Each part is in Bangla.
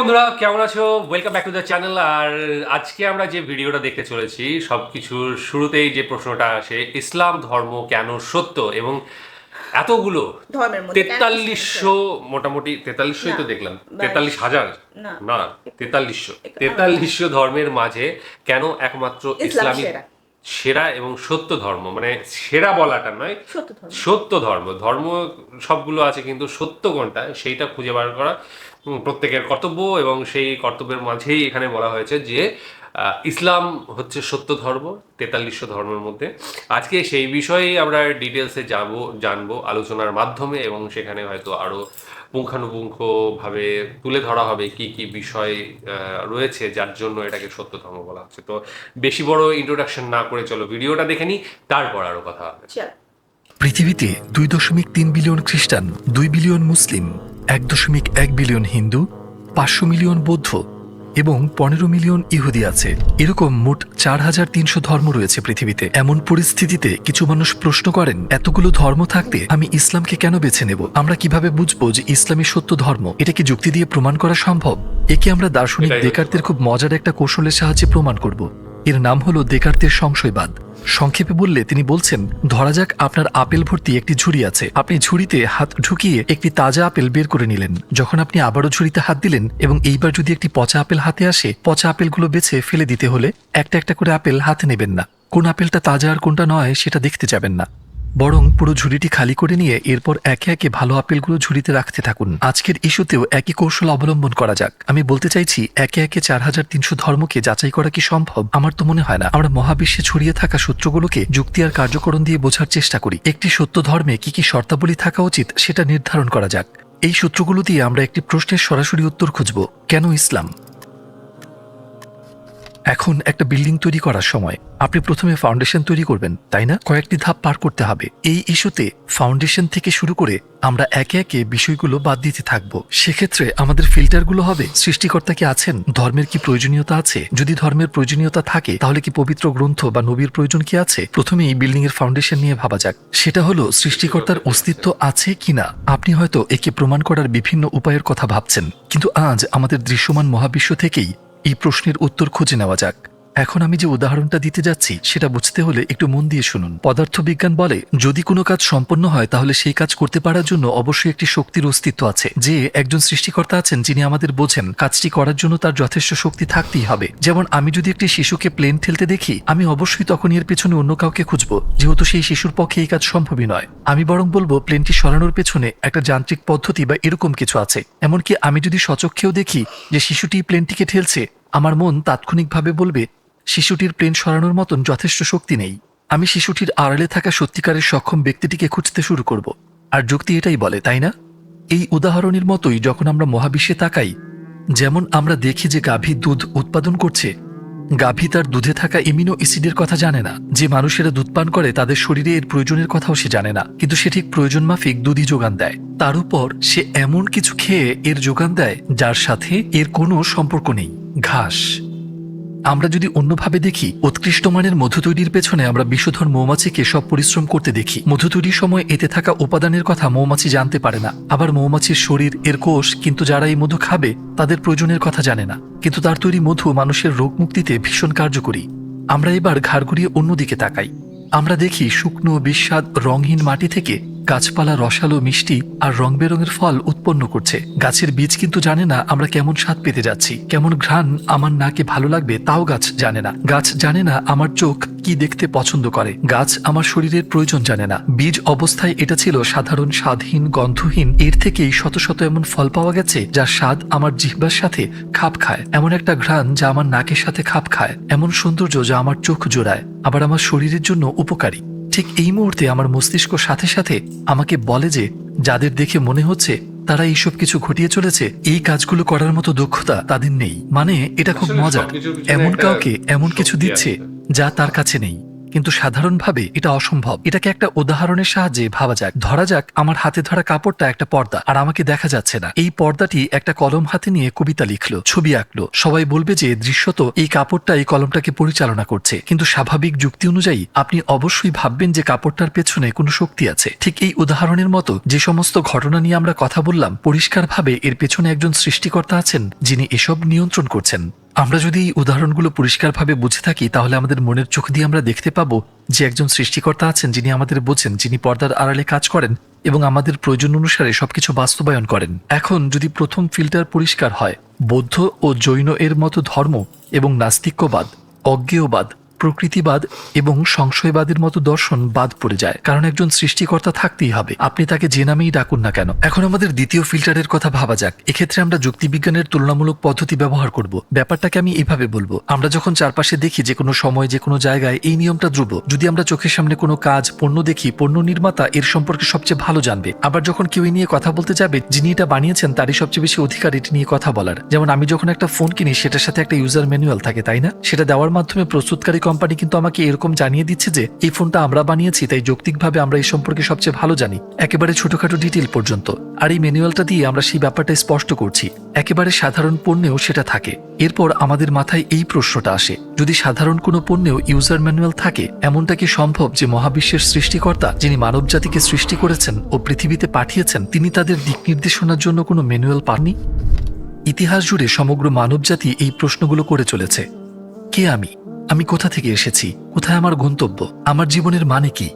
বন্ধুরা, কেমন আছো? Welcome back to the channel. আর আজকে আমরা যে ভিডিওটা দেখতে চলেছি, সবকিছুর শুরুতেই যে প্রশ্নটা আসে, ইসলাম ধর্ম কেন সত্য? এবং এতগুলো ধর্মের মধ্যে কেন ইসলাম 4300, মোটামুটি 4300 তো না, দেখলাম, 22 43,000 না, না, 4300 ধর্মের মাঝে কেন একমাত্র ইসলাম ইসলামই সেরা। সেরা এবং সত্য ধর্ম? মানে সেরা বলাটা নয়, সত্য ধর্ম। সত্য ধর্ম। ধর্ম সবগুলো আছে, কিন্তু সত্য কোনটা সেইটা খুঁজে বার করা প্রত্যেকের কর্তব্য। এবং সেই কর্তব্যের মাঝেই এখানে বলা হয়েছে যে ইসলাম হচ্ছে সত্য ধর্ম 4300 ধর্মের মধ্যে। আজকে সেই বিষয়েই আমরা ডিটেলসে জানবো আলোচনার মাধ্যমে, এবং সেখানে হয়তো আরও পুঙ্খানুপুঙ্খভাবে তুলে ধরা হবে কি কি বিষয় রয়েছে যার জন্য এটাকে সত্য ধর্ম বলা হচ্ছে। তো বেশি বড় ইন্ট্রোডাকশন না করে চলো ভিডিওটা দেখে নিই, তারপর আরও কথা হবে। চল। পৃথিবীতে 2.3 বিলিয়ন খ্রিস্টান, 2 বিলিয়ন মুসলিম, 1.1 বিলিয়ন হিন্দু, 500 মিলিয়ন বৌদ্ধ এবং 15 মিলিয়ন ইহুদি আছে। এরকম মোট 4300 ধর্ম রয়েছে পৃথিবীতে। এমন পরিস্থিতিতে কিছু মানুষ প্রশ্ন করেন, এতগুলো ধর্ম থাকতে আমি ইসলামকে কেন বেছে নেব? আমরা কিভাবে বুঝবো যে ইসলামই সত্য ধর্ম? এটা কি যুক্তি দিয়ে প্রমাণ করা সম্ভব? একে আমরা দার্শনিক এটাই দেকার্তের খুব মজার একটা কৌশলের সাহায্যে প্রমাণ করব। এর নাম হলো দেকার্তের সংশয়বাদ। সংক্ষেপে বললে তিনি বলছেন, ধরা যাক আপনার আপেল ভর্তি একটি ঝুড়ি আছে। আপনি ঝুড়িতে হাত ঢুকিয়ে একটি তাজা আপেল বের করে নিলেন। যখন আপনি আবারও ঝুড়িতে হাত দিলেন এবং এইবার যদি একটি পচা আপেল হাতে আসে, পচা আপেলগুলো বেছে ফেলে দিতে হলে একটা একটা করে আপেল হাতে নেবেন না। কোন আপেলটা তাজা আর কোনটা নয় সেটা দেখতে যাবেন না, বরং পুরো ঝুড়িটি খালি করে নিয়ে এরপর একে একে ভালো আপেলগুলো ঝুড়িতে রাখতে থাকুন। আজকের ইস্যুতেও একই কৌশল অবলম্বন করা যাক। আমি বলতে চাইছি, একে একে 4300 ধর্মকে যাচাই করা কি সম্ভব? আমার তো মনে হয় না। আমরা মহাবিশ্বে ছড়িয়ে থাকা সূত্রগুলোকে যুক্তি আর কার্যকরণ দিয়ে বোঝার চেষ্টা করি। একটি সত্য ধর্মে কি কি শর্তাবলী থাকা উচিত সেটা নির্ধারণ করা যাক। এই সূত্রগুলো দিয়ে আমরা একটি প্রশ্নের সরাসরি উত্তর খুঁজব, কেন ইসলাম? এখন একটা বিল্ডিং তৈরি করার সময় আপনি প্রথমে ফাউন্ডেশন তৈরি করবেন, তাই না? কয়েকটি ধাপ পার করতে হবে। এই ইস্যুতে ফাউন্ডেশন থেকে শুরু করে আমরা একে একে বিষয়গুলো বাদ দিতে থাকব। সেক্ষেত্রে আমাদের ফিল্টারগুলো হবে, সৃষ্টিকর্তা কি আছেন? ধর্মের কি প্রয়োজনীয়তা আছে? যদি ধর্মের প্রয়োজনীয়তা থাকে, তাহলে কি পবিত্র গ্রন্থ বা নবীর প্রয়োজন কি আছে? প্রথমে এই বিল্ডিং এর ফাউন্ডেশন নিয়ে ভাবা যাক। সেটা হলো সৃষ্টিকর্তার অস্তিত্ব আছে কিনা। আপনি হয়তো একে প্রমাণ করার বিভিন্ন উপায়ের কথা ভাবছেন, কিন্তু আজ আমাদের দৃশ্যমান মহাবিশ্ব থেকেই এই প্রশ্নের উত্তর খুঁজে নেওয়া যাক। এখন আমি যে উদাহরণটা দিতে যাচ্ছি সেটা বুঝতে হলে একটু মন দিয়ে শুনুন। পদার্থবিজ্ঞান বলে, যদি কোনো কাজ সম্পন্ন হয় তাহলে সেই কাজ করতে পারার জন্য অবশ্যই একটি শক্তির অস্তিত্ব আছে, যে একজন সৃষ্টিকর্তা আছেন যিনি আমাদের বোঝেন কাজটি করার জন্য তার যথেষ্ট শক্তি থাকতেই হবে। যেমন আমি যদি একটি শিশুকে প্লেন ঠেলতে দেখি, আমি অবশ্যই তখন এর পেছনে অন্য কাউকে খুঁজবো, যেহেতু সেই শিশুর পক্ষে এই কাজ সম্ভবই নয়। আমি বরং বলবো প্লেনটি সরানোর পেছনে একটা যান্ত্রিক পদ্ধতি বা এরকম কিছু আছে। এমনকি আমি যদি স্বচক্ষেও দেখি যে শিশুটি প্লেনটিকে ঠেলছে, আমার মন তাৎক্ষণিকভাবে বলবে শিশুটির প্লেন সরানোর মতন যথেষ্ট শক্তি নেই। আমি শিশুটির আড়ালে থাকা সত্যিকারের সক্ষম ব্যক্তিটিকে খুঁজতে শুরু করব। আর যুক্তি এটাই বলে, তাই না? এই উদাহরণের মতোই যখন আমরা মহাবিশ্বে তাকাই, যেমন আমরা দেখি যে গাভী দুধ উৎপাদন করছে, গাভী তার দুধে থাকা এমিনো অ্যাসিডের কথা জানে না। যে মানুষেরা দুধ পান করে তাদের শরীরে এর প্রয়োজনের কথাও সে জানে না, কিন্তু সে ঠিক প্রয়োজন মাফিক দুধই যোগান দেয়। তার উপর সে এমন কিছু খেয়ে এর যোগান দেয় যার সাথে এর কোনো সম্পর্ক নেই, ঘাস। আমরা যদি অন্যভাবে দেখি, উৎকৃষ্ট মানের মধু তৈরির পেছনে আমরা বিষধর মৌমাছিকে সব পরিশ্রম করতে দেখি। মধু তৈরির সময় এতে থাকা উপাদানের কথা মৌমাছি জানতে পারে না। আবার মৌমাছির শরীর, এর কোষ, কিন্তু যারা এই মধু খাবে তাদের প্রয়োজনের কথা জানে না। কিন্তু তার তৈরি মধু মানুষের রোগ মুক্তিতে ভীষণ কার্যকরী। আমরা এবার ঘাড় ঘুরিয়ে অন্যদিকে তাকাই। আমরা দেখি শুকনো, বিস্বাদ, রঙহীন মাটি থেকে গাছপালা রসালো, মিষ্টি আর রং বেরঙের ফল উৎপন্ন করছে। গাছের বীজ কিন্তু জানে না আমরা কেমন স্বাদ পেতে যাচ্ছি, কেমন ঘ্রাণ আমার নাকে ভালো লাগবে তাও গাছ জানে না। গাছ জানে না আমার চোখ কি দেখতে পছন্দ করে। গাছ আমার শরীরের প্রয়োজন জানে না। বীজ অবস্থায় এটা ছিল সাধারণ, স্বাদহীন, গন্ধহীন। এর থেকেই শত শত এমন ফল পাওয়া গেছে যার স্বাদ আমার জিহ্বার সাথে খাপ খায়, এমন একটা ঘ্রাণ যা আমার নাকের সাথে খাপ খায়, এমন সৌন্দর্য যা আমার চোখ জোড়ায়, আবার আমার শরীরের জন্য উপকারী। ঠিক এই মুহূর্তে আমার মস্তিষ্ক সাথে সাথে আমাকে বলে যে যাদের দেখে মনে হচ্ছে তারা এইসব কিছু ঘটিয়ে চলেছে, এই কাজগুলো করার মতো দক্ষতা তাদের নেই। মানে এটা খুব মজার, এমন কাউকে এমন কিছু দিচ্ছে যা তার কাছে নেই। কিন্তু সাধারণভাবে এটা অসম্ভব। এটাকে একটা উদাহরণের সাহায্যে ভাবা যাক। ধরা যাক আমার হাতে ধরা কাপড়টা একটা পর্দা, আর আমাকে দেখা যাচ্ছে না। এই পর্দাটি একটা কলম হাতে নিয়ে কবিতা লিখলো, ছবি আঁকলো। সবাই বলবে যে দৃশ্যত এই কাপড়টা এই কলমটাকে পরিচালনা করছে, কিন্তু স্বাভাবিক যুক্তি অনুযায়ী আপনি অবশ্যই ভাববেন যে কাপড়টার পেছনে কোনো শক্তি আছে। ঠিক এই উদাহরণের মতো যে সমস্ত ঘটনা নিয়ে আমরা কথা বললাম, পরিষ্কারভাবে এর পেছনে একজন সৃষ্টিকর্তা আছেন যিনি এসব নিয়ন্ত্রণ করছেন। আমরা যদি এই উদাহরণগুলো পরিষ্কারভাবে বুঝে থাকি, তাহলে আমাদের মনের চোখ দিয়ে আমরা দেখতে পাবো যে একজন সৃষ্টিকর্তা আছেন যিনি আমাদের বোঝেন, যিনি পর্দার আড়ালে কাজ করেন এবং আমাদের প্রয়োজন অনুসারে সবকিছু বাস্তবায়ন করেন। এখন যদি প্রথম ফিল্টার পরিষ্কার হয়, বৌদ্ধ ও জৈন এর মতো ধর্ম এবং নাস্তিক্যবাদ, অজ্ঞেয়বাদ, প্রকৃতিবাদ এবং সংশয়বাদের মতো দর্শন বাদ পড়ে যায়, কারণ একজন সৃষ্টিকর্তা থাকতেই হবে, আপনি তাকে যে নামেই ডাকুন না কেন। এখন আমাদের দ্বিতীয় ফিল্টারের কথা ভাবা যাক। এক্ষেত্রে আমরা যুক্তিবিজ্ঞানের তুলনামূলক পদ্ধতি ব্যবহার করব। ব্যাপারটাকে আমি এইভাবে বলবো, আমরা যখন চারপাশে দেখি যে কোনো সময় যে কোনো জায়গায় এই নিয়মটা ধ্রুব। যদি আমরা চোখের সামনে কোনো কাজ, পণ্য দেখি, পণ্য নির্মাতা এর সম্পর্কে সবচেয়ে ভালো জানবে। আবার যখন কেউ এই নিয়ে কথা বলতে যাবে, যিনি এটা বানিয়েছেন তারই সবচেয়ে বেশি অধিকার এটি নিয়ে কথা বলার। যেমন আমি যখন একটা ফোন কিনি, সেটার সাথে একটা ইউজার ম্যানুয়াল থাকে, তাই না? সেটা দেওয়ার মাধ্যমে প্রস্তুতকারী কোম্পানি কিন্তু আমাকে এরকম জানিয়ে দিচ্ছে যে এই ফোনটা আমরা বানিয়েছি, তাই যৌক্তিকভাবে আমরা এই সম্পর্কে সবচেয়ে ভালো জানি, একেবারে ছোটখাটো ডিটেল পর্যন্ত। আর এই ম্যানুয়ালটা দিয়ে আমরা সেই ব্যাপারটা স্পষ্ট করছি। একেবারে সাধারণ পণ্যেও সেটা থাকে। এরপর আমাদের মাথায় এই প্রশ্নটা আসে, যদি সাধারণ কোনো পণ্যেও ইউজার ম্যানুয়াল থাকে, এমনটা কি সম্ভব যে মহাবিশ্বের সৃষ্টিকর্তা, যিনি মানব জাতিকে সৃষ্টি করেছেন ও পৃথিবীতে পাঠিয়েছেন, তিনি তাদের দিক নির্দেশনার জন্য কোনো ম্যানুয়াল পাননি? ইতিহাস জুড়ে সমগ্র মানবজাতি এই প্রশ্নগুলো করে চলেছে। কে আমি কোথা থেকে এসেছি, কোথায় আমার গন্তব্য, আমার জীবনের মানে কি?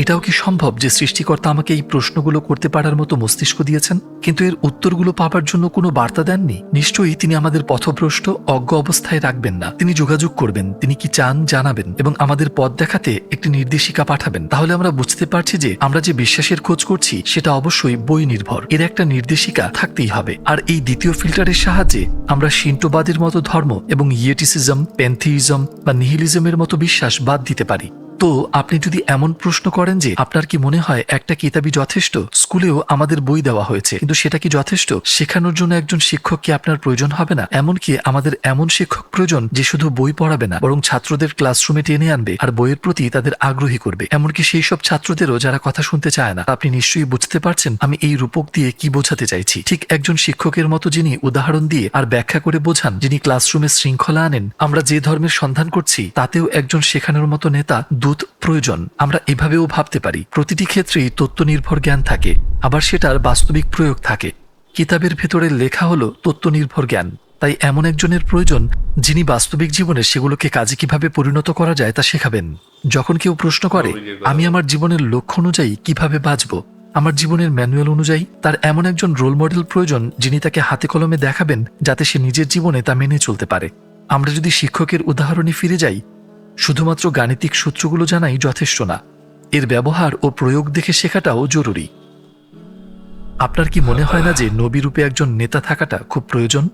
এটাও কি সম্ভব যে সৃষ্টিকর্তা আমাকে এই প্রশ্নগুলো করতে পারার মতো মস্তিষ্ক দিয়েছেন, কিন্তু এর উত্তরগুলো পাবার জন্য কোনো বার্তা দেননি? নিশ্চয়ই তিনি আমাদের পথভ্রষ্ট, অজ্ঞ অবস্থায় রাখবেন না। তিনি যোগাযোগ করবেন, তিনি কি চান জানাবেন এবং আমাদের পথ দেখাতে একটি নির্দেশিকা পাঠাবেন। তাহলে আমরা বুঝতে পারছি যে আমরা যে বিশ্বাসের খোঁজ করছি সেটা অবশ্যই বই নির্ভর। এর একটা নির্দেশিকা থাকতেই হবে। আর এই দ্বিতীয় ফিল্টারের সাহায্যে আমরা শিন্টোবাদের মতো ধর্ম এবং ইয়েটিসিজম, প্যান্থিইজম বা নিহিলিজমের মতো বিশ্বাস বাদ দিতে পারি। তো আপনি যদি এমন প্রশ্ন করেন যে আপনার কি মনে হয় একটা কিতাবই যথেষ্ট? স্কুলেও আমাদের বই দেওয়া হয়েছে, কিন্তু সেটা কি যথেষ্ট? শেখানোর জন্য একজন শিক্ষক কি আপনার প্রয়োজন হবে না? এমনকি আমাদের এমন শিক্ষক প্রয়োজন যে শুধু বই পড়াবে না, বরং ছাত্রদের ক্লাসরুমে টেনে আনবে আর বইয়ের প্রতি তাদের আগ্রহী করবে, এমনকি সেই সব ছাত্রদেরও যারা কথা শুনতে চায় না। আপনি নিশ্চয়ই বুঝতে পারছেন আমি এই রূপক দিয়ে কি বোঝাতে চাইছি। ঠিক একজন শিক্ষকের মতো যিনি উদাহরণ দিয়ে আর ব্যাখ্যা করে বোঝান, যিনি ক্লাসরুমে শৃঙ্খলা আনেন, আমরা যে ধর্মের সন্ধান করছি তাতেও একজন শেখানোর মতো নেতা, দূত প্রয়োজন। আমরা এভাবেও ভাবতে পারি, প্রতিটি ক্ষেত্রেই তত্ত্ব নির্ভর জ্ঞান থাকে, আবার সেটার বাস্তবিক প্রয়োগ থাকে। কিতাবের ভেতরে লেখা হলো তত্ত্ব নির্ভর জ্ঞান, তাই এমন একজনের প্রয়োজন যিনি বাস্তবিক জীবনে সেগুলোকে কাজে কিভাবে পরিণত করা যায় তা শেখাবেন। যখন কেউ প্রশ্ন করে আমি আমার জীবনের লক্ষ্য অনুযায়ী কিভাবে বাঁচব, আমার জীবনের ম্যানুয়াল অনুযায়ী, তার এমন একজন রোল মডেল প্রয়োজন যিনি তাকে হাতে কলমে দেখাবেন, যাতে সে নিজের জীবনে তা মেনে চলতে পারে। আমরা যদি শিক্ষকের উদাহরণে ফিরে যাই, শুধুমাত্র গাণিতিক সূত্রগুলো জানাই যথেষ্ট না, এর ব্যবহার ও প্রয়োগ দেখে শেখাটাও জরুরি। আপনার কি মনে হয় না যে নবী রূপে একজন নেতা থাকাটা খুব প্রয়োজন?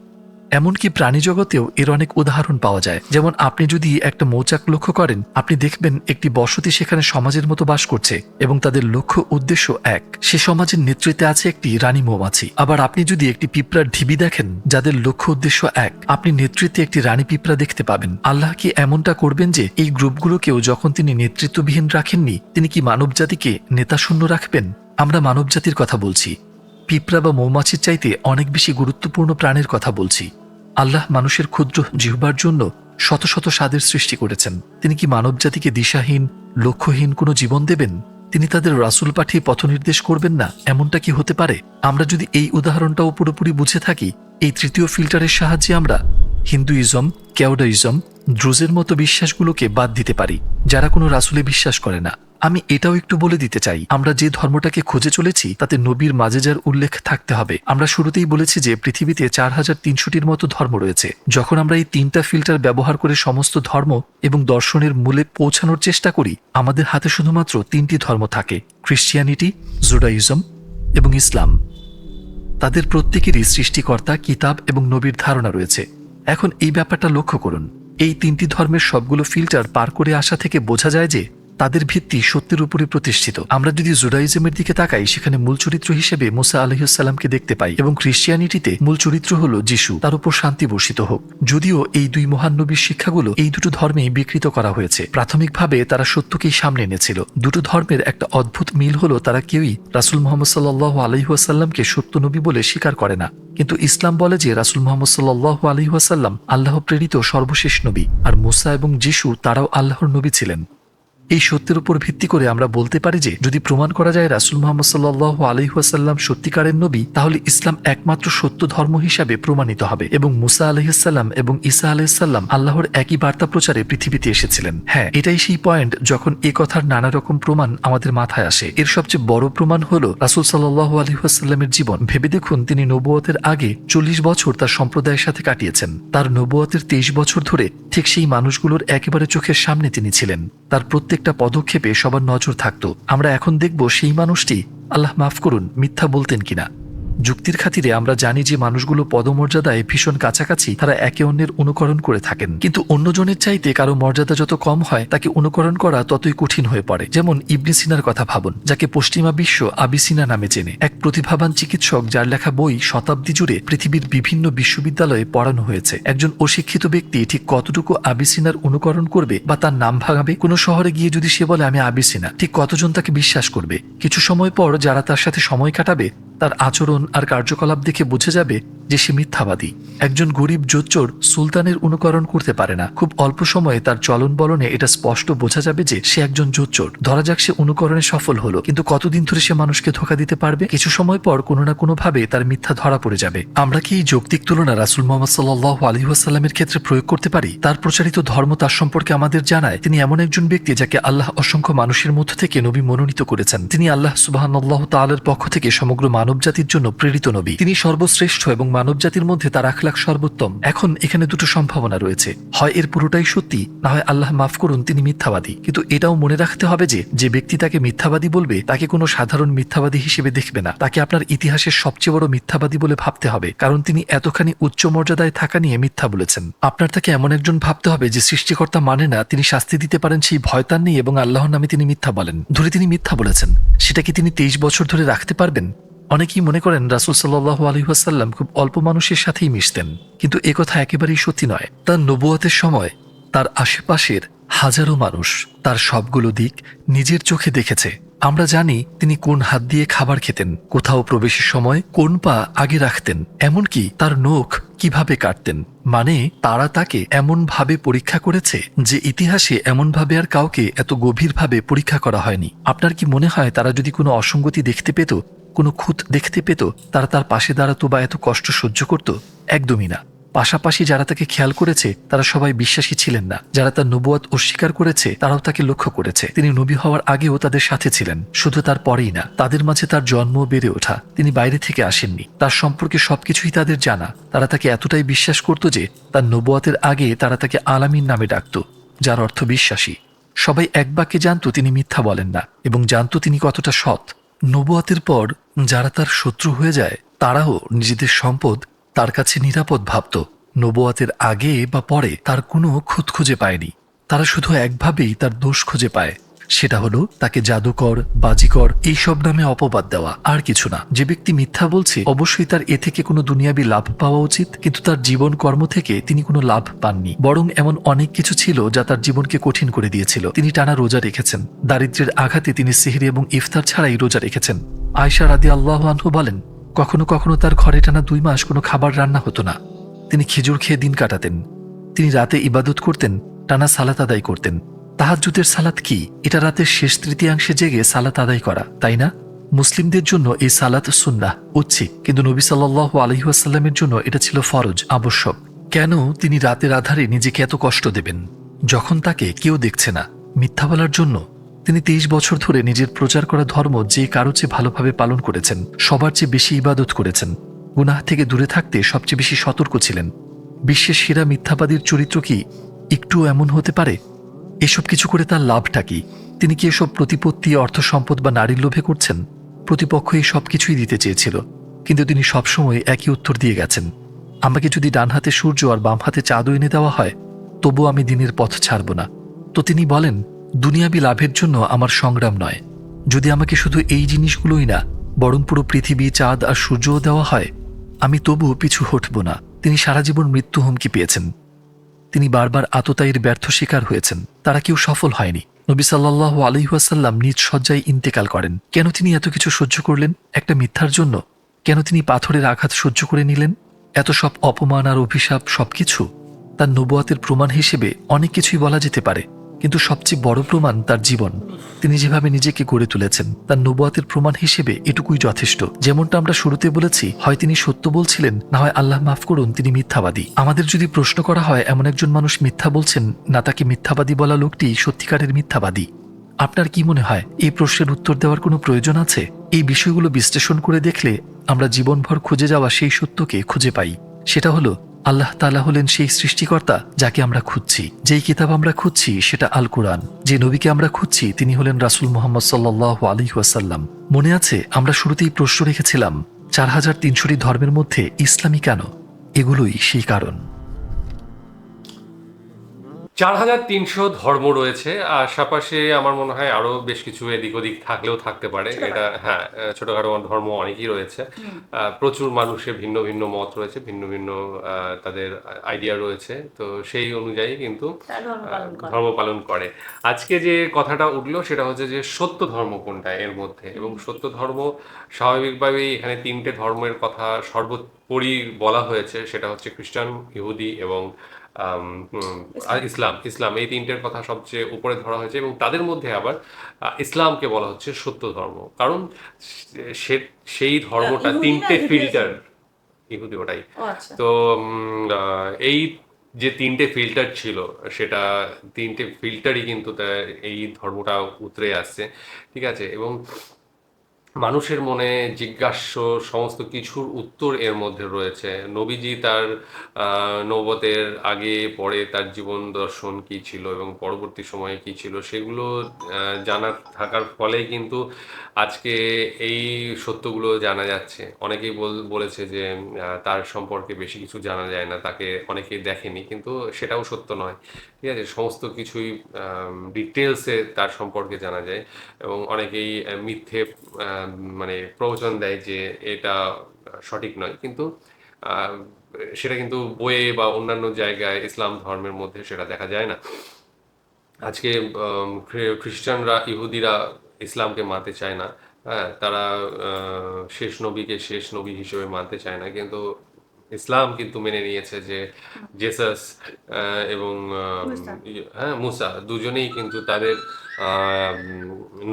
এমনকি প্রাণী জগতেও এর অনেক উদাহরণ পাওয়া যায়। যেমন আপনি যদি একটা মৌচাক লক্ষ্য করেন, আপনি দেখবেন একটি বসতি সেখানে সমাজের মতো বাস করছে এবং তাদের লক্ষ্য উদ্দেশ্য এক। সে সমাজের নেতৃত্বে আছে একটি রানী মৌমাছি। আবার আপনি যদি একটি পিঁপড়ার ঢিবি দেখেন যাদের লক্ষ্য উদ্দেশ্য এক, আপনি নেতৃত্বে একটি রানী পিঁপড়া দেখতে পাবেন। আল্লাহ কি এমনটা করবেন যে এই গ্রুপগুলোকেও যখন তিনি নেতৃত্ববিহীন রাখেননি, তিনি কি মানবজাতিকে নেতাশূন্য রাখবেন? আমরা মানবজাতির কথা বলছি, পিঁপড়া বা মৌমাছির চাইতে অনেক বেশি গুরুত্বপূর্ণ প্রাণীর কথা বলছি। আল্লাহ মানুষের ক্ষুদ্র জিহ্বার জন্য শত শত স্বাদের সৃষ্টি করেছেন। তিনি কি মানবজাতিকে দিশাহীন, লক্ষ্যহীন কোনো জীবন দেবেন? তিনি তাদের রাসূল পাঠিয়ে পথনির্দেশ করবেন না? এমনটা কি হতে পারে? আমরা যদি এই উদাহরণটাও পুরোপুরি বুঝে থাকি, এই তৃতীয় ফিল্টারের সাহায্যে আমরা হিন্দুইজম, কেওডাইজম, দ্রুজের মতো বিশ্বাসগুলোকে বাদ দিতে পারি, যারা কোনো রাসূলে বিশ্বাস করে না। আমি এটাও একটু বলে দিতে চাই, আমরা যে ধর্মটাকে খুঁজে চলেছি তাতে নবীর মাজেজার উল্লেখ থাকতে হবে। আমরা শুরুতেই বলেছি যে পৃথিবীতে 4300টির মতো ধর্ম রয়েছে। যখন আমরা এই তিনটা ফিল্টার ব্যবহার করে সমস্ত ধর্ম এবং দর্শনের মূলে পৌঁছানোর চেষ্টা করি, আমাদের হাতে শুধুমাত্র 3টি ধর্ম থাকে, খ্রিস্টিয়ানিটি, জুডাইজম এবং ইসলাম। তাদের প্রত্যেকেরই সৃষ্টিকর্তা, কিতাব এবং নবীর ধারণা রয়েছে। এখন এই ব্যাপারটা লক্ষ্য করুন, এই 3টি ধর্মের সবগুলো ফিল্টার পার করে আসা থেকে বোঝা যায় যে তাদের ভিত্তি সত্যের উপরে প্রতিষ্ঠিত। আমরা যদি জুডাইজমের দিকে তাকাই, সেখানে মূল চরিত্র হিসেবে মুসা আলাইহিসসালামকে দেখতে পাই, এবং খ্রিস্টিয়ানিটিতে মূল চরিত্র হল যিশু, তার উপর শান্তি বর্ষিত হোক। যদিও এই দুই মহান নবীর শিক্ষাগুলো এই দুটো ধর্মেই বিকৃত করা হয়েছে। প্রাথমিকভাবে তারা সত্যকেই সামনে এনেছিল। দুটো ধর্মের একটা অদ্ভুত মিল হলো তারা কেউই রাসূল মুহাম্মদ সাল্লাল্লাহু আলাইহি ওয়াসাল্লামকে সত্য নবী বলে স্বীকার করে না। কিন্তু ইসলাম বলে যে রাসূল মুহাম্মদ সাল্লাল্লাহু আলাইহি ওয়াসাল্লাম আল্লাহ প্রেরিত সর্বশেষ নবী, আর মুসা এবং যিশু তারাও আল্লাহর নবী ছিলেন। এই সত্যের উপর ভিত্তি করে আমরা বলতে পারি যে যদি প্রমাণ করা যায় রাসূল মুহাম্মদ সাল্লাল্লাহু আলাইহি ওয়াসাল্লাম সত্যিকারের নবী, তাহলে ইসলাম একমাত্র সত্য ধর্ম হিসাবে প্রমাণিত হবে, এবং মুসা আলাইহিস সালাম এবং ঈসা আলাইহিস সালাম আল্লাহর একই বার্তা প্রচারে পৃথিবীতে এসেছিলেন। হ্যাঁ, এটাই সেই পয়েন্ট যখন এ কথার নানা রকম প্রমাণ আমাদের মাথায় আসে। এর সবচেয়ে বড় প্রমাণ হলো রাসূল সাল্লাল্লাহু আলাইহি ওয়াসাল্লামের জীবন। ভেবে দেখুন, তিনি নবুয়তের আগে 40 বছর তার সম্প্রদায়ের সাথে কাটিয়েছেন। তার নবুয়তের 23 বছর ধরে ঠিক সেই মানুষগুলোর একেবারে চোখের সামনে তিনি ছিলেন। তার প্রত্যেকটা পদক্ষেপে সবার নজর থাকত। আমরা এখন দেখব সেই মানুষটি, আল্লাহ মাফ করুন, মিথ্যা বলতেন কিনা। যুক্তির খাতিরে আমরা জানি যে মানুষগুলো পদমর্যাদায় ভীষণ কাছাকাছি, তারা একে অন্যের অনুকরণ করে থাকেন। কিন্তু অন্যজনের চাইতে কারো মর্যাদা যত কম হয়, তাকে অনুকরণ করা ততই কঠিন হয়ে পড়ে। যেমন ইবনে সিনার কথা ভাবুন, যাকে পশ্চিমা বিশ্ব আবিসিনা নামে চেনে। এক প্রতিভাবান চিকিৎসক যার লেখা বই শতাব্দী জুড়ে পৃথিবীর বিভিন্ন বিশ্ববিদ্যালয়ে পড়ানো হয়েছে। একজন অশিক্ষিত ব্যক্তি ঠিক কতটুকু আবিসিনার অনুকরণ করবে বা তার নাম ভাঙাবে? কোনো শহরে গিয়ে যদি সে বলে আমি আবিসিনা, ঠিক কতজন তাকে বিশ্বাস করবে? কিছু সময় পর যারা তার সাথে সময় কাটাবে, তার আচরণ আর কার্যকলাপ দেখে বুঝে যাবে যে সে মিথ্যাবাদী। একজন গরিব জোচ্চোর সুলতানের অনুকরণ করতে পারে না। খুব অল্প সময়ে তার চলন বলনে এটা স্পষ্ট বোঝা যাবে যে সে একজন জোচ্চোর। ধরা যাক সে অনুকরণে সফল হলো, কিন্তু কতদিন ধরে সে মানুষকে ধোঁকা দিতে পারবে? কিছু সময় পর কোনো না কোনো ভাবে তার মিথ্যা ধরা পড়ে যাবে। আমরা কি এই যৌক্তিক তুলনা রাসূল মুহাম্মদ সাল্লাল্লাহু আলাইহি ওয়াসাল্লামের ক্ষেত্রে প্রয়োগ করতে পারি? তার প্রচারিত ধর্ম তার সম্পর্কে আমাদের জানায় তিনি এমন একজন ব্যক্তি যাকে আল্লাহ অসংখ্য মানুষের মধ্য থেকে নবী মনোনীত করেছেন। তিনি আল্লাহ সুবহানাল্লাহু তাআলার পক্ষ থেকে সমগ্র মানব জাতির জন্য প্রেরিত নবী। তিনি সর্বশ্রেষ্ঠ এবং মানব জাতির মধ্যে তার আখলাক সর্বোত্তম। এখন এখানে দুটো সম্ভাবনা রয়েছে, হয় এর পুরোটাই সত্যি, না হয় আল্লাহ মাফ করুন তিনি মিথ্যাবাদী। কিন্তু এটাও মনে রাখতে হবে যে যে ব্যক্তি তাকে মিথ্যাবাদী বলবে, তাকে কোনো সাধারণ মিথ্যাবাদী হিসেবে দেখবে না। তাকে আপনার ইতিহাসের সবচেয়ে বড় মিথ্যাবাদী বলে ভাবতে হবে, কারণ তিনি এতখানি উচ্চ মর্যাদায় থাকা নিয়ে মিথ্যা বলেছেন। আপনার তাকে এমন একজন ভাবতে হবে যে সৃষ্টিকর্তা মানে না, তিনি শাস্তি দিতে পারেন সেই ভয় তার নেই, এবং আল্লাহর নামে তিনি মিথ্যা বলেন। ধরে তিনি মিথ্যা বলেছেন, সেটা কি তিনি 23 বছর ধরে রাখতে পারবেন? অনেকেই মনে করেন রাসূল সাল্লাল্লাহু আলাইহি ওয়াসাল্লাম খুব অল্প মানুষের সাথেই মিশতেন, কিন্তু একথা একেবারেই সত্যি নয়। তার নবুয়তের সময় তার আশেপাশের হাজারো মানুষ তার সবগুলো দিক নিজের চোখে দেখেছে। আমরা জানি তিনি কোন হাত দিয়ে খাবার খেতেন, কোথাও প্রবেশের সময় কোন পা আগে রাখতেন, এমনকি তার নখ কিভাবে কাটতেন। মানে তারা তাকে এমন ভাবে পরীক্ষা করেছে যে ইতিহাসে এমন ভাবে আর কাউকে এত গভীরভাবে পরীক্ষা করা হয়নি। আপনার কি মনে হয় তারা যদি কোনো অসঙ্গতি দেখতে পেত, কোনো খুঁত দেখতে পেত, তারা তার পাশে দাঁড়াতো বা এত কষ্ট সহ্য করত? একদমই না। পাশাপাশি যারা তাকে খেয়াল করেছে তারা সবাই বিশ্বাসী ছিলেন না। যারা তার নবুয়ত অস্বীকার করেছে তারাও তাকে লক্ষ্য করেছে। তিনি নবী হওয়ার আগেও তাদের সাথে ছিলেন, শুধু তার পরেই না, তাদের মাঝে তার জন্ম বেড়ে ওঠা। তিনি বাইরে থেকে আসেননি, তার সম্পর্কে সবকিছুই তাদের জানা। তারা তাকে এতটাই বিশ্বাস করত যে তার নবুয়তের আগে তারা তাকে আলামিন নামে ডাকত, যার অর্থ বিশ্বাসী। সবাই এক বাক্যে জানত তিনি মিথ্যা বলেন না, এবং জানত তিনি কতটা সৎ। নবুয়তের পর যারা তার শত্রু হয়ে যায়, তারাও নিজেদের সম্পদ তার কাছে নিরাপদ ভাবত। নবুয়তের আগে বা পরে তার কোনো খুঁত খুঁজে পায়নি। তারা শুধু একভাবেই তার দোষ খুঁজে পায়, সেটা হলো তাকে জাদুকর, বাজিকর এইসব নামে অপবাদ দেওয়া, আর কিছু না। যে ব্যক্তি মিথ্যা বলছে অবশ্যই তার এ থেকে কোনো দুনিয়াবি লাভ পাওয়া উচিত, কিন্তু তার জীবন কর্ম থেকে তিনি কোনো লাভ পাননি। বরং এমন অনেক কিছু ছিল যা তার জীবনকে কঠিন করে দিয়েছিল। তিনি টানা রোজা রেখেছেন, দারিদ্র্যের আঘাতে তিনি সিহরি এবং ইফতার ছাড়াই রোজা রেখেছেন। আয়েশা রাদিয়াল্লাহু আনহা বলেন, কখনো কখনো তার ঘরে টানা 2 মাস কোনো খাবার রান্না হতো না। তিনি খেজুর খেয়ে দিন কাটাতেন। তিনি রাতে ইবাদত করতেন, টানা সালাত আদায় করতেন। তাহাজ্জুদের সালাত কি? এটা রাতের শেষ তৃতীয়াংশে জেগে সালাত আদায় করা, তাই না? মুসলিমদের জন্য এই সালাত সুন্নাহ, ঐচ্ছিক, কিন্তু নবী সাল্লাল্লাহু আলাইহি ওয়াসাল্লামের জন্য এটা ছিল ফরজ, আবশ্যক। কেন তিনি রাতের আধারে নিজেকে এত কষ্ট দেবেন যখন তাকে কেউ দেখছে না? মিথ্যা বলার জন্য? তিনি 23 বছর ধরে নিজের প্রচার করা ধর্ম যে কারো চেয়ে ভালোভাবে পালন করেছেন, সবার চেয়ে বেশি ইবাদত করেছেন, গুনাহ থেকে দূরে থাকতে সবচেয়ে বেশি সতর্ক ছিলেন। বিশ্বের সেরা মিথ্যাবাদীর চরিত্র কি একটু এমন হতে পারে? এসব কিছু করে তার লাভটা কি? তিনি কি এসব প্রতিপত্তি, অর্থ সম্পদ বা নারীর লোভে করছেন? প্রতিপক্ষ এই সব কিছুই দিতে চেয়েছিল, কিন্তু তিনি সবসময় একই উত্তর দিয়ে গেছেন, আমাকে যদি ডান হাতে সূর্য আর বাম হাতে চাঁদও এনে দেওয়া হয়, তবু আমি দিনের পথ ছাড়ব না। তো তিনি বলেন, দুনিয়াবি লাভের জন্য আমার সংগ্রাম নয়। যদি আমাকে শুধু এই জিনিসগুলোই না, বরং পুরো পৃথিবী, চাঁদ আর সূর্যও দেওয়া হয়, আমি তবুও পিছু হটব না। তিনি সারা জীবন মৃত্যু হুমকি পেয়েছেন। তিনি বারবার আততায়ীর ব্যর্থ শিকার হয়েছেন। তারা কেউ সফল হয়নি। নবী সাল্লাল্লাহু আলাইহি ওয়াসাল্লাম নিজ শয্যায় ইন্তেকাল করেন। কেন তিনি এত কিছু সহ্য করলেন? একটা মিথ্যার জন্য? কেন তিনি পাথরের আঘাত সহ্য করে নিলেন? এত সব অপমান আর অভিশাপ, সবকিছু তার নবুয়াতের প্রমাণ হিসেবে অনেক কিছুই বলা যেতে পারে, কিন্তু সবচেয়ে বড় প্রমাণ তার জীবন। তিনি যেভাবে নিজেকে গড়ে তুলেছেন, তার নবুয়াতের প্রমাণ হিসেবে এটুকুই যথেষ্ট। যেমনটা আমরা শুরুতে বলেছি, হয় তিনি সত্য বলছিলেন, না হয় আল্লাহ মাফ করুন তিনি মিথ্যাবাদী। আমাদের যদি প্রশ্ন করা হয় এমন একজন মানুষ মিথ্যা বলছেন, না তাকে মিথ্যাবাদী বলা লোকটি সত্যিকারের মিথ্যাবাদী, আপনার কি মনে হয় এই প্রশ্নের উত্তর দেওয়ার কোনো প্রয়োজন আছে? এই বিষয়গুলো বিশ্লেষণ করে দেখলে আমরা জীবনভর খুঁজে যাওয়া সেই সত্যকে খুঁজে পাই। সেটা হলো আল্লাহ তাআলা হলেন সেই সৃষ্টিকর্তা যাকে আমরা খুঁজছি। যেই কিতাব আমরা খুঁজছি সেটা আল কোরআন। যে নবীকে আমরা খুঁজছি তিনি হলেন রাসূল মুহাম্মদ সাল্লাল্লাহু আলাইহি ওয়াসাল্লাম। মনে আছে আমরা শুরুতেই প্রশ্ন রেখেছিলাম 4300টি ধর্মের মধ্যে ইসলামী কেন? এগুলোই সেই কারণ। 4300 ধর্ম রয়েছে, আর আশাপাশে আমার মনে হয় আরো বেশ কিছু এদিক ওদিক থাকলেও থাকতে পারে। এটা হ্যাঁ, ছোটখাটো ধর্ম অনেকই রয়েছে। প্রচুর মানুষের ভিন্ন ভিন্ন মত রয়েছে, ভিন্ন ভিন্ন তাদের আইডিয়া রয়েছে। তো সেই অনুযায়ী কিন্তু ধর্ম পালন করে। আজকে যে কথাটা উঠলো সেটা হচ্ছে যে সত্য ধর্ম কোনটা এর মধ্যে, এবং সত্য ধর্ম স্বাভাবিকভাবেই এখানে তিনটে ধর্মের কথা সর্বোপরি বলা হয়েছে। সেটা হচ্ছে খ্রিস্টান, ইহুদি এবং আর ইসলাম। ইসলাম এই তিনটের কথা সবচেয়ে উপরে ধরা হয়েছে, এবং তাদের মধ্যে আবার ইসলামকে বলা হচ্ছে সত্য ধর্ম, কারণ সেই ধর্মটা তিনটে ফিল্টার। ইহুদি, ওটাই। তো এই যে তিনটে ফিল্টার ছিল, সেটা তিনটে ফিল্টারই কিন্তু এই ধর্মটা উতরে আসছে, ঠিক আছে। এবং মানুষের মনে জিজ্ঞাস্য সমস্ত কিছুর উত্তর এর মধ্যে রয়েছে। নবীজি তার নবুয়তের আগে পরে তার জীবন দর্শন কি ছিল এবং পরবর্তী সময়ে কি ছিল, সেগুলো জানা থাকার ফলেই কিন্তু আজকে এই সত্যগুলো জানা যাচ্ছে। অনেকেই বলেছে যে তার সম্পর্কে বেশি কিছু জানা যায় না, তাকে অনেকেই দেখেনি, কিন্তু সেটাও সত্য নয়, ঠিক আছে। সমস্ত কিছুই ডিটেলসে তার সম্পর্কে জানা যায়, এবং অনেকেই মিথ্যে মানে প্রবচন দেয় যে এটা সঠিক নয়, কিন্তু আহ, সেটা কিন্তু বইয়ে বা অন্যান্য জায়গায় ইসলাম ধর্মের মধ্যে সেটা দেখা যায় না। আজকে খ্রিস্টানরা, ইহুদিরা ইসলামকে মানতে চায় না। হ্যাঁ, তারা শেষ নবীকে শেষ নবী হিসেবে মানতে চায় না, কিন্তু ইসলাম কিন্তু মেনে নিয়েছে যে জেসাস এবং হ্যাঁ, মুসা দুজনেই কিন্তু তাদের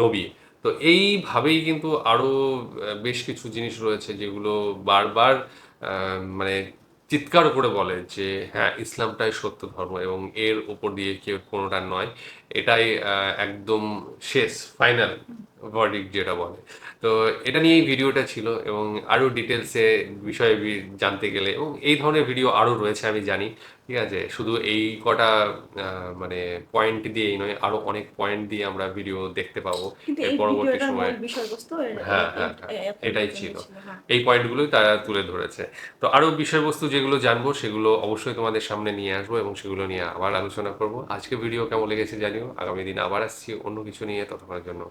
নবী। তো এইভাবেই কিন্তু আরো বেশ কিছু জিনিস রয়েছে যেগুলো বারবার মানে চিৎকার করে বলে যে হ্যাঁ, ইসলামটাই সত্য ধর্ম এবং এর উপর দিয়ে কেউ কোনোটা নয়। এটাই একদম শেষ ফাইনাল ভার্ডিক্ট যেটা বলে। তো এটা নিয়েই ভিডিওটা ছিল, এবং আরও ডিটেলসে বিষয়ে জানতে গেলে, এবং এই ধরনের ভিডিও আরও রয়েছে আমি জানি, ঠিক আছে। শুধু এই কটা মানে পয়েন্ট দিয়েই নয়, আরও অনেক পয়েন্ট দিয়ে আমরা ভিডিও দেখতে পাবো এর পরবর্তী সময়ে। হ্যাঁ হ্যাঁ হ্যাঁ, এটাই ছিল। এই পয়েন্টগুলোই তারা তুলে ধরেছে। তো আরও বিষয়বস্তু যেগুলো জানবো সেগুলো অবশ্যই তোমাদের সামনে নিয়ে আসবো, এবং সেগুলো নিয়ে আবার আলোচনা করব। আজকে ভিডিও কেমন লেগেছে জানিও। আগামী দিন আবার আসছি অন্য কিছু নিয়ে, ততক্ষণের জন্য